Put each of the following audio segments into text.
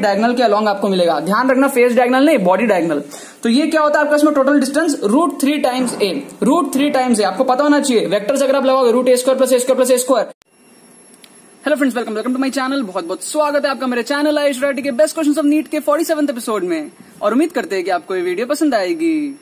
Diagonal के along आपको मिलेगा। ध्यान रखना फेस डायगोनल नहीं, बॉडी डायगोनल। तो ये क्या होता है आपका इसमें टोटल डिस्टेंस √3 टाइम्स ए, √3 टाइम्स ए आपको पता होना चाहिए। वेक्टर से अगर आप लगाओगे √a² + a²+a²। Hello friends, welcome to my channel. बहुत बहुत स्वागत है आपका मेरे चैनल आयुष राठी के बेस्ट क्वेश्चंस ऑफ नीट के 47वें एपिसोड में, और उम्मीद करते हैं कि आपको ये वीडियो पसंद आएगी।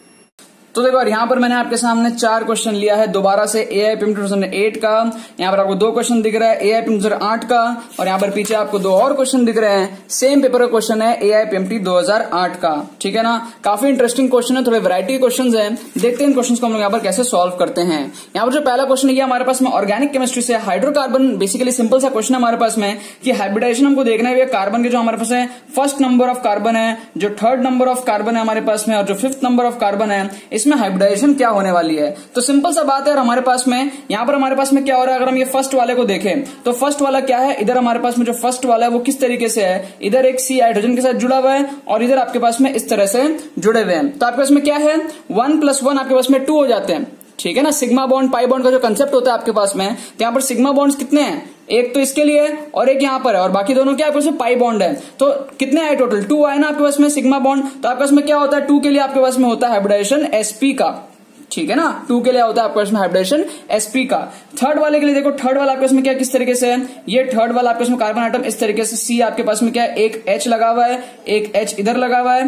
तो देखो यार, यहाँ पर मैंने आपके सामने 4 क्वेश्चन लिया है दोबारा से AIPM 2008 का। यहाँ पर आपको 2 क्वेश्चन दिख रहा है AIPM 2008 का, और यहाँ पर पीछे आपको 2 और क्वेश्चन दिख रहे हैं। सेम पेपर का क्वेश्चन है AIPMT 2008 का, ठीक है ना। काफी इंटरेस्टिंग क्वेश्चन है, थोड़े वैरायटी के क्वेश्चन है। देखते हैं इन क्वेश्चन को हम लोग यहाँ पर कैसे सॉल्व करते हैं। यहाँ पर जो पहला क्वेश्चन है हमारे पास में ऑर्गेनिक केमिस्ट्री से हाइड्रोकार्बन। बेसिकली सिंपल सा क्वेश्चन है हमारे पास में कि हाइब्रिडाइजेशन हमको देखना है कार्बन के जो हमारे पास है फर्स्ट नंबर ऑफ कार्बन है, जो थर्ड नंबर ऑफ कार्बन है हमारे पास में, और जो फिफ्थ नंबर ऑफ कार्बन है, इसमें हाइब्रिडाइजेशन क्या होने वाली है। तो सिंपल सा बात है हमारे पास में, यहाँ पर हमारे पास में क्या हो रहा है। अगर हम ये फर्स्ट वाले को देखें तो फर्स्ट वाला क्या है, इधर हमारे पास में जो फर्स्ट वाला है वो किस तरीके से है, इधर एक C हाइड्रोजन के साथ जुड़ा हुआ है और इधर आपके पास में इस तरह से जुड़े हुए हैं। तो आपके पास में क्या है 1 + 1 आपके पास में 2 हो जाते हैं, ठीक है ना। सिग्मा बॉन्ड पाई बॉन्ड का जो कंसेप्ट होता है आपके पास में, तो यहाँ पर सिग्मा बॉन्ड्स कितने हैं, एक तो इसके लिए और एक यहाँ पर है, और बाकी दोनों क्या आपके पास में पाई बॉन्ड है। तो कितने आए टोटल 2 आए ना आपके पास में सिग्मा बॉन्ड। तो आपके पास में क्या होता है 2 के लिए आपके पास में होता है हाइब्रिडाइजेशन sp का, ठीक है ना। 2 के लिए होता है आपके पास में हाइब्रिडेशन sp का। थर्ड वाले के लिए देखो, थर्ड वाला आपके पास में क्या किस तरीके से है, ये थर्ड वाला आपके पास में कार्बन आइटम इस तरीके से C आपके पास में क्या है, एक H लगा हुआ है, एक H इधर लगा हुआ है,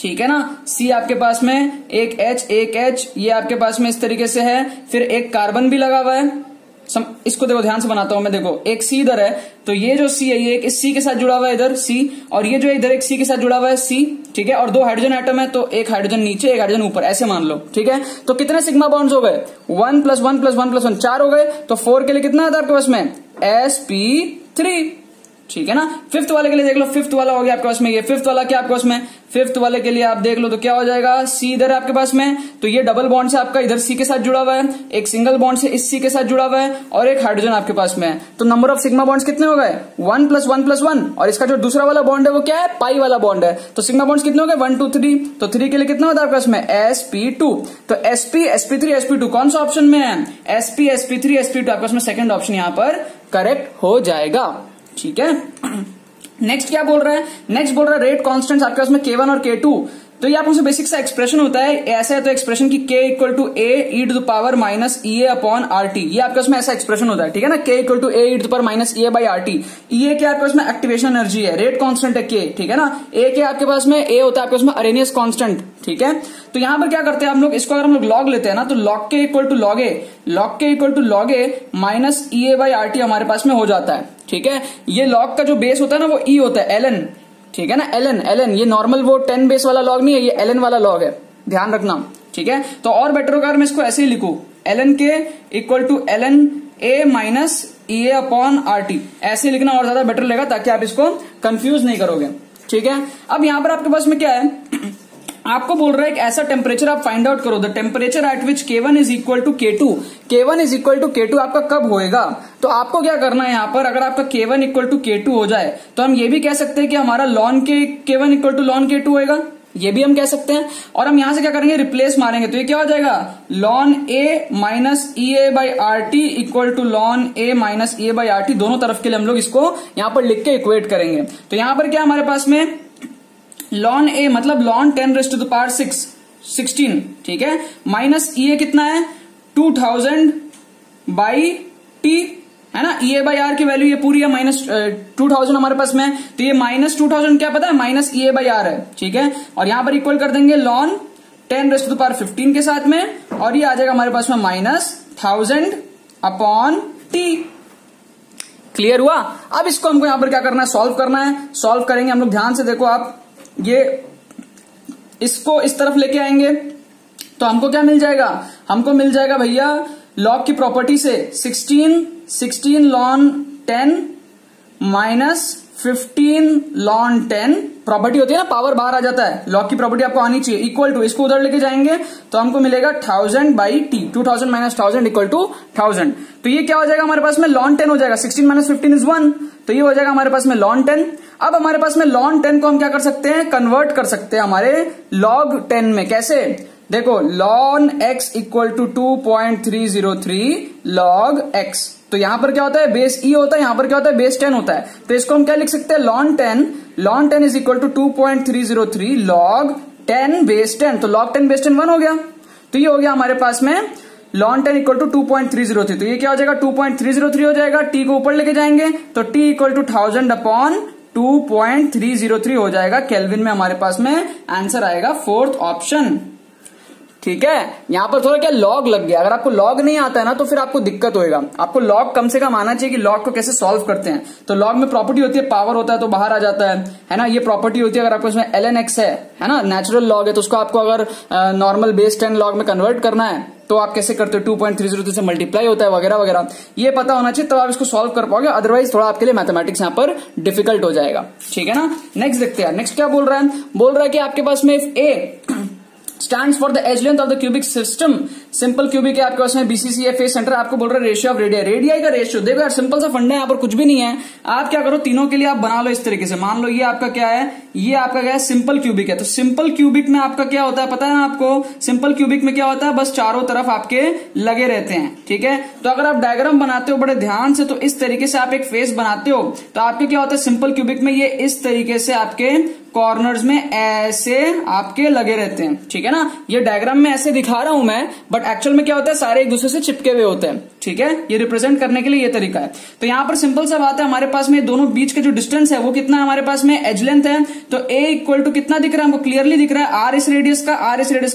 ठीक है ना। C आपके पास में एक H, ये आपके पास में इस तरीके से है, फिर एक कार्बन भी लगा हुआ है। इसको देखो ध्यान से बनाता हूं मैं, देखो एक C इधर है, तो ये जो C है ये एक इस C के साथ जुड़ा हुआ है इधर C, और ये जो इधर एक C के साथ जुड़ा हुआ है C, ठीक है। और 2 हाइड्रोजन एटम है, तो एक हाइड्रोजन नीचे एक हाइड्रोजन ऊपर, ऐसे मान लो, ठीक है। तो कितने सिग्मा बॉन्ड्स हो गए 1 + 1 + 1 + 1 4 हो गए। तो 4 के लिए कितना आता है आपके पास में sp3, ठीक है ना। फिफ्थ वाले के लिए देख लो, फिफ्थ वाला हो गया आपके पास में, ये फिफ्थ वाला क्या आपके पास में, फिफ्थ वाले के लिए आप देख लो तो क्या हो जाएगा, C इधर है आपके पास में, तो ये डबल बॉन्ड से आपका इधर C के साथ जुड़ा हुआ है, एक सिंगल बॉन्ड से इस C के साथ जुड़ा हुआ है, और एक हाइड्रोजन आपके पास में है। तो नंबर ऑफ सिग्मा बॉन्ड्स कितने हो गए 1 + 1 + 1, और इसका जो दूसरा वाला बॉन्ड है वो क्या है, पाई वाला बॉन्ड है। तो सिग्मा बॉन्ड्स कितने हो गए 1 2 3, तो 3 के लिए कितना होता है आपके पास में sp2। तो sp sp3 sp2 कौन सा ऑप्शन में है, sp sp3 sp2 आपके पास में सेकंड ऑप्शन यहाँ पर करेक्ट हो जाएगा, ठीक है। नेक्स्ट क्या बोल रहा है, नेक्स्ट बोल रहा है रेट कांस्टेंट्स आपके पास में K1 और K2। तो ये आपको बेसिक सा एक्सप्रेशन होता है, ऐसा है तो एक्सप्रेशन की K = A e⁻ EA/RT, ये आपके पास में ऐसा एक्सप्रेशन होता है, ठीक है ना। K = A e⁻ EA/RT। ये क्या आपके पास में एक्टिवेशन एनर्जी है, रेट कांस्टेंट है K, ठीक है ना। A के आपके पास में A होता है आपके पास में अरेनियस कांस्टेंट, ठीक है। तो यहां पर क्या करते हैं हम लोग, इसको अगर हम लोग लॉग लेते हैं ना, तो log K = log A, log K = log A - EA/RT हमारे पास में हो जाता है, ठीक है। ये log का जो बेस होता है ना वो E होता है, ln, ठीक है ना। ln ये नॉर्मल वो 10 बेस वाला लॉग नहीं है, ये ln वाला लॉग है, ध्यान रखना, ठीक है। तो और बेटर होगा मैं इसको ऐसे ही लिखूं, ln K = ln A - EA/RT, ऐसे लिखना और ज्यादा बेटर लगेगा, ताकि आप इसको कंफ्यूज नहीं करोगे, ठीक है। अब यहां पर आपके पास में क्या है, आपको बोल रहा है एक ऐसा टेम्परेचर आप फाइंड आउट करो, the temperature at which K1 = K2, K1 = K2 आपका कब होएगा। तो आपको क्या करना है यहाँ पर, अगर आपका K1 = K2 हो जाए तो हम ये भी कह सकते हैं कि हमारा ln K1 = ln K2 होएगा, ये भी हम कह सकते हैं। और हम यहां से क्या करेंगे, रिप्लेस मारेंगे, तो ये क्या हो जाएगा ln A - EA/RT = ln A - EA/RT, दोनों तरफ के लिए हम लोग इसको यहां पर लिख के इक्वेट करेंगे। तो यहां पर क्या हमारे पास में ln A मतलब ln 10⁻6 16, ठीक है, माइनस EA कितना है 2000/T, है ना। EA/R की वैल्यू ये पूरी है -2000 हमारे पास में, तो ये -2000 क्या पता है -EA/R है, ठीक है। और यहां पर इक्वल कर देंगे ln 10⁻15 के साथ में, और ये आ जाएगा हमारे पास में -1000/T। क्लियर हुआ। अब इसको हमको यहां पर क्या करना है, सॉल्व करना है। सॉल्व करेंगे हम लोग, ध्यान से देखो आप, ये इसको इस तरफ लेके आएंगे तो हमको क्या मिल जाएगा, हमको मिल जाएगा भैया लॉग की प्रॉपर्टी से 16 ln 10 - 15 ln 10, प्रॉपर्टी होती है ना, पावर बाहर आ जाता है, लॉग की प्रॉपर्टी आपको आनी चाहिए, इक्वल टू, इसको उधर लेके जाएंगे तो हमको मिलेगा 1000/T, 2000 - 1000 = 1000। तो ये क्या हो जाएगा हमारे पास में ln 10 हो जाएगा, 16 - 15 = 1, तो ये हो जाएगा हमारे पास में ln 10। अब हमारे पास में ln 10 को हम क्या कर सकते हैं, कन्वर्ट कर सकते हैं हमारे log 10 में। कैसे, देखो ln x = 2.303 log x, तो यहां पर क्या होता है बेस E होता है, यहां पर क्या होता है बेस 10 होता है। तो इसको हम क्या लिख सकते हैं ln 10 ln 10 is equal to 2.303 log 10 base 10, तो log 10 बेस 10 1 हो गया। तो ये हो गया हमारे पास में ln 10 इक्वल टू 2.303, तो ये क्या हो जाएगा 2.303 हो जाएगा। t को ऊपर लेके जाएंगे तो t इक्वल टू 1000 अपॉन 2.303 हो जाएगा केल्विन में, हमारे पास में आंसर आएगा फोर्थ ऑप्शन। ठीक है, यहां पर थोड़ा क्या लॉग लग गया, अगर आपको लॉग नहीं आता है ना तो फिर आपको दिक्कत होएगा। आपको लॉग कम से कम आना चाहिए कि लॉग को कैसे सॉल्व करते हैं। तो लॉग में प्रॉपर्टी होती है पावर होता है तो बाहर आ जाता है ना, ये प्रॉपर्टी होती है। अगर आपको इसमें ln x है ना, नेचुरल लॉग है, तो उसको आपको अगर नॉर्मल बेस 10 लॉग में कन्वर्ट करना है तो आप कैसे करते हो, 2.303 से मल्टीप्लाई होता है वगैरह वगैरह, ये पता होना चाहिए तब आप इसको सॉल्व कर पाओगे, अदरवाइज थोड़ा आपके लिए मैथमेटिक्स यहाँ पर डिफिकल्ट हो जाएगा। ठीक है ना, नेक्स्ट देखते हैं। नेक्स्ट क्या बोल रहा है कि आपके पास में a stands for the edge length of the cubic system, simple cubic है आपके पास में, बीसीसी है, फेस सेंटर, आपको बोल रहा है रेशियो ऑफ रेडियाई, रेडियाई का रेशियो। देखो यार सिंपल सा फंडा है, यहाँ पर कुछ भी नहीं है। आप क्या करो, तीनों के लिए आप बना लो इस तरीके से। मान लो ये आपका क्या है, ये आपका क्या है, सिंपल क्यूबिक है। तो सिंपल क्यूबिक में आपका क्या होता है पता है ना आपको, सिंपल क्यूबिक में क्या होता है, बस चारों तरफ आपके लगे रहते हैं। ठीक है, तो अगर आप डायग्राम बनाते हो बड़े ध्यान से तो इस तरीके से आप एक फेस बनाते हो, तो आपके क्या होता है सिंपल क्यूबिक में ये इस तरीके से आपके कॉर्नर्स में ऐसे आपके लगे रहते हैं। ठीक है ना, ये डायग्राम में ऐसे दिखा रहा हूं मैं, बट एक्चुअल में क्या होता है सारे एक दूसरे से चिपके हुए होते हैं। ठीक है, ये रिप्रेजेंट करने के लिए ये तरीका है। तो यहां पर सिंपल सा बात है, हमारे पास में दोनों बीच के जो डिस्टेंस है वो कितना है, हमारे पास में एज लेंथ है, तो a इक्वल टू कितना दिख रहा है हमको, क्लियरली दिख रहा है r इस रेडियस का,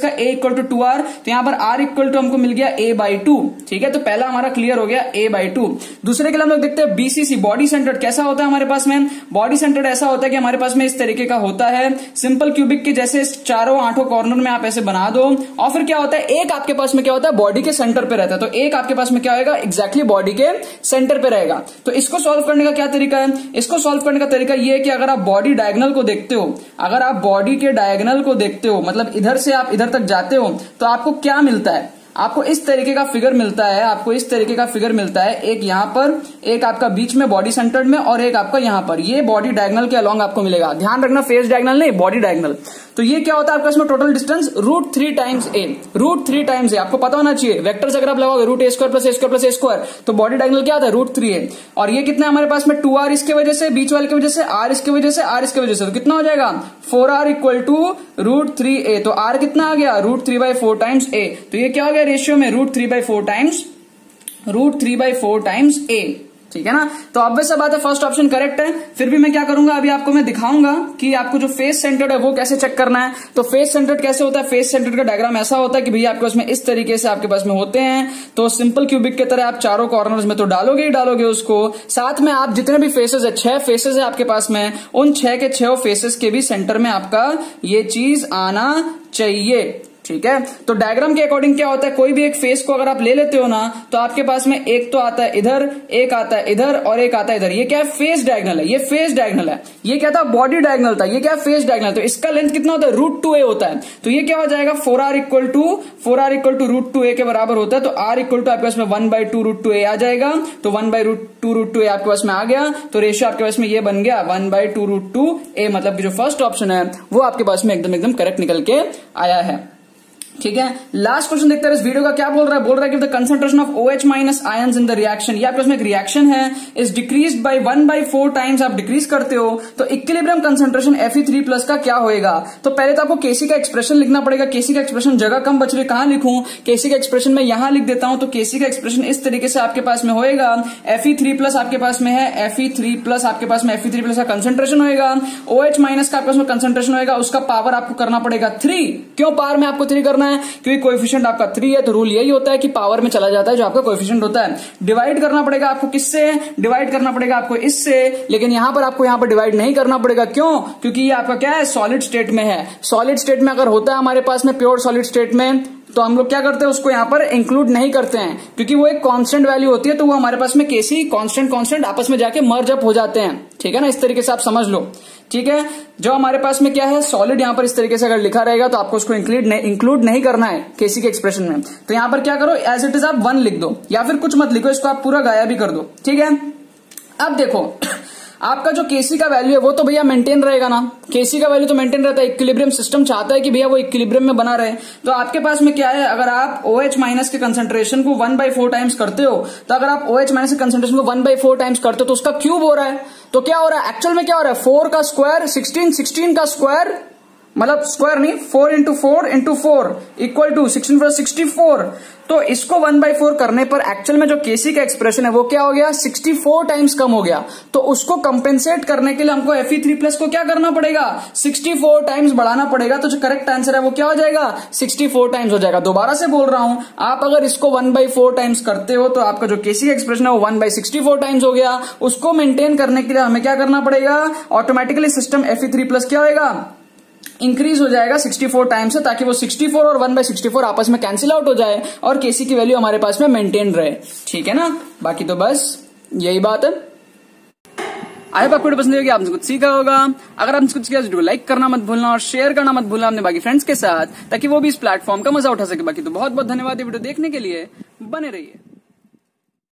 a इक्वल टू 2r, तो यहां पर r इक्वल टू हमको मिल गया a/2। ठीक है, तो पहला हमारा क्लियर हो गया a/2। दूसरे के लिए हम लोग देखते हैं बीसीसी, बॉडी सेंटर्ड। कैसा होता है हमारे पास में, बॉडी सेंटर्ड ऐसा होता है कि हमारे पास में इस तरीके का होता है, सिंपल क्यूबिक के जैसे चारों आठों कॉर्नर में आप ऐसे बना दो, और फिर क्या होता है एक आपके पास में क्या होता है बॉडी के सेंटर पे रहता है, तो एक आपके पास में क्या होगा एग्जैक्टली बॉडी के सेंटर पे रहेगा। तो इसको सॉल्व करने का क्या तरीका है, इसको सॉल्व करने का तरीका ये है कि अगर आप बॉडी डायगोनल को देखते हो, अगर आप बॉडी के डायगोनल को देखते हो, मतलब इधर से आप इधर तक जाते हो, तो आपको क्या मिलता है, आपको इस तरीके का फिगर मिलता है, आपको इस तरीके का फिगर मिलता है, एक यहां पर, एक आपका बीच में बॉडी सेंटर्ड में, और एक आपका यहां पर, ये बॉडी डायगोनल के अलोंग आपको मिलेगा। ध्यान रखना फेस डायगोनल नहीं, बॉडी डायगोनल। तो ये क्या होता है आपका इसमें total distance √3 times a, √3 times a, आपको पता होना चाहिए। वेक्टर्स अगर आप लगाओगे √a² तो बॉडी डायगोनल क्या आता है √3a, और ये कितना है हमारे पास में 2r इसके वजह से, बीच वाले की वजह से, r इसके वजह से, r इसके वजह से, तो कितना हो जाएगा 4r इक्वल टू √3a। तो r कितना आ गया √3/4 टाइम्स a, तो ये क्या हो गया रेशियो में √3/4 टाइम्स a। ठीक है ना, तो ऑब्वियस सा बात है फर्स्ट ऑप्शन करेक्ट है। फिर भी मैं क्या करूंगा, अभी आपको मैं दिखाऊंगा कि आपको जो फेस सेंटर्ड है वो कैसे चेक करना है। तो फेस सेंटर्ड कैसे होता है, फेस सेंटर्ड का डायग्राम ऐसा होता है कि भैया आपके पास में इस तरीके से आपके पास में होते हैं, तो सिंपल क्यूबिक की तरह आप चारों कॉर्नर्स में तो डालोगे ही डालोगे उसको, साथ में आप जितने भी फेसेस है, 6 फेसेस है आपके पास में, उन 6 के 6 फेसेस के भी सेंटर में आपका ये चीज आना चाहिए। ठीक है, तो डायग्राम के अकॉर्डिंग क्या होता है, कोई भी एक फेस को अगर आप ले लेते हो ना, तो आपके पास में एक तो आता है इधर, एक आता है इधर, और एक आता है इधर। ये क्या है फेस डायगोनल है, ये फेस डायगोनल है। ये क्या था बॉडी डायगोनल था, ये क्या फेस डायगोनल। तो इसका लेंथ कितना होता है √2a होता है, तो ये क्या हो जाएगा 4r इक्वल टू √2a के बराबर होता है। तो r इक्वल टू आपके पास में 1/2 √2a आ जाएगा, तो 1/2 √2a आपके पास में आ गया, तो रेशियो आपके पास में ये बन गया 1/2 √2a, मतलब कि जो फर्स्ट ऑप्शन है वो आपके पास में एकदम करेक्ट निकल के आया है। ठीक है, लास्ट क्वेश्चन देखते हैं इस वीडियो का, क्या बोल रहा है कि the concentration of OH minus ions in the reaction, ये आपके पास में एक रिएक्शन है, इज डिक्रीज्ड बाय 1/4 टाइम्स, आप डिक्रीज करते हो, तो इक्विलिब्रियम कंसंट्रेशन Fe3+ का क्या होएगा। तो पहले तो आपको केसी का एक्सप्रेशन लिखना पड़ेगा। केसी का एक्सप्रेशन जगह कम बच रही, कहां लिखूं, केसी का एक्सप्रेशन मैं यहां लिख देता हूं। तो केसी का एक्सप्रेशन इस तरीके से आपके पास में होएगा, Fe3+ आपके पास में है, Fe3+ आपके पास में Fe3+ का कंसंट्रेशन होएगा, OH माइनस का आपके पास में कंसंट्रेशन होएगा, उसका पावर आपको करना पड़ेगा 3। क्यों पावर में आपको 3 करना है, क्योंकि कोएफिशिएंट आपका 3 है, तो रूल यही होता है कि पावर में चला जाता है जो आपका कोएफिशिएंट होता है। डिवाइड करना पड़ेगा आपको किससे, डिवाइड करना पड़ेगा आपको इससे, लेकिन यहां पर आपको यहां पर डिवाइड नहीं करना पड़ेगा। क्यों, क्योंकि ये आपका क्या है सॉलिड स्टेट में है। सॉलिड स्टेट में अगर होता है हमारे पास में प्योर सॉलिड स्टेट में, तो हम लोग क्या करते हैं उसको यहां पर इंक्लूड नहीं करते हैं, क्योंकि वो एक कांस्टेंट वैल्यू होती है, तो वो हमारे पास में केसी कांस्टेंट आपस में जाके मर्ज अप हो जाते हैं। ठीक है ना, इस तरीके से आप समझ लो। ठीक है, जो हमारे पास में क्या है सॉलिड, यहां पर इस तरीके से अगर लिखा रहेगा तो आपको उसको इंक्लूड नहीं करना है केसी के एक्सप्रेशन में। तो यहां पर क्या करो, एज इट इज आप 1 लिख दो, या फिर कुछ मत लिखो, इसको आप पूरा गाया भी कर दो। ठीक है, अब देखो आपका जो केसी का वैल्यू है वो तो भैया मेंटेन रहेगा ना, केसी का वैल्यू तो मेंटेन रहता है, इक्विलिब्रियम सिस्टम चाहता है कि भैया वो इक्विलिब्रियम में बना रहे। तो आपके पास में क्या है, अगर आप OH माइनस के कंसंट्रेशन को 1/4 टाइम्स करते हो, तो अगर आप OH माइनस के कंसंट्रेशन को 1/4 टाइम्स करते हो तो उसका क्यूब हो रहा है। तो क्या हो रहा है एक्चुअल में, क्या हो रहा है, 4 का स्क्वायर 16, 16 का स्क्वायर मतलब स्क्वायर नहीं, 4 इंटू 4 इंटू 4 इक्वल टू 16 + 64। तो इसको 1/4 करने पर एक्चुअल में जो केसी का एक्सप्रेशन है वो क्या हो गया, 64 टाइम्स कम हो गया। तो उसको कंपेंसेट करने के लिए हमको Fe3+ को क्या करना पड़ेगा, 64 टाइम्स बढ़ाना पड़ेगा। तो जो करेक्ट आंसर है वो क्या हो जाएगा, 64 टाइम्स हो जाएगा। दोबारा से बोल रहा हूं, आप अगर इसको 1/4 टाइम्स करते हो तो आपका जो केसी का एक्सप्रेशन है वो 1/64 टाइम्स हो गया। उसको मेंटेन करने के लिए हमें क्या करना पड़ेगा, ऑटोमेटिकली सिस्टम Fe3+ क्या होगा, इंक्रीज हो जाएगा 64 टाइम्स से, ताकि वो 64 और 1/64 आपस में कैंसिल आउट हो जाए और केसी की वैल्यू हमारे पास में मेंटेन रहे। ठीक है ना, बाकी तो बस यही बात है। आई होप आपको पसंद होगी, आपने कुछ सीखा होगा। अगर आपने कुछ किया तो लाइक करना मत भूलना और शेयर करना मत भूलना अपने बाकी फ्रेंड्स के साथ, ताकि वो भी इस प्लेटफॉर्म का मजा उठा सके। बाकी तो बहुत बहुत धन्यवाद ये वीडियो देखने के लिए, बने रहिए।